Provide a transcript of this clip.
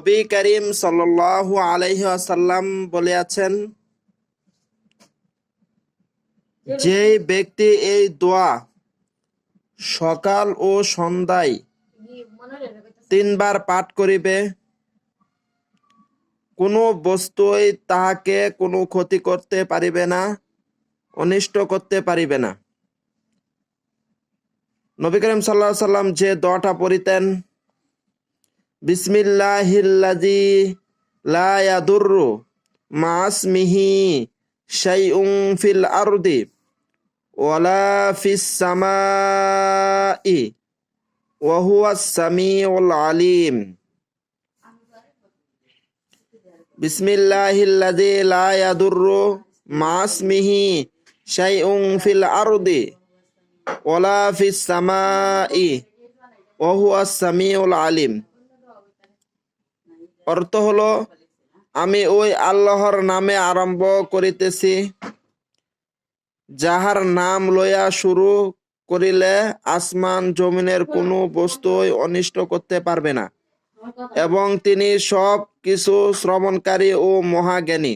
নবী করিম সাল্লাল্লাহু আলাইহি ওয়াসাল্লাম বলেছেন, যে ব্যক্তি এই দোয়া সকাল ও সন্ধ্যায় 3 বার পাঠ করিবে, কোনো বস্তুই তাহাকে কোনো ক্ষতি করতে পারিবে না, অনিষ্ট করতে পারিবে না। নবী করিম সাল্লাল্লাহু আলাইহি ওয়াসাল্লাম যে দোয়াটা পড়িতেন, বিসমিল্লাহিল্লাযী লা ইয়াদুররু মা ইসমিহি শাইউন ফিল আরদি ওয়ালা ফিস সামাই ওয়া হুয়াস সামিউল আলিম। বিসমিল্লাহিল্লাযী লা ইয়াদুররু মা ইসমিহি শাইউন ফিল আরদি ওয়ালা ফিস সামাই ওয়া হুয়াস সামিউল আলিম। অর্থ হলো, আমি ওই আল্লাহর নামে আরম্ভ করিতেছি, যাহার নাম লইয়া শুরু করিলে আসমান জমিনের কোনো বস্তুই অনিষ্ট করতে পারবে না, এবং তিনি সব কিছু শ্রবণকারী ও মহাজ্ঞানী।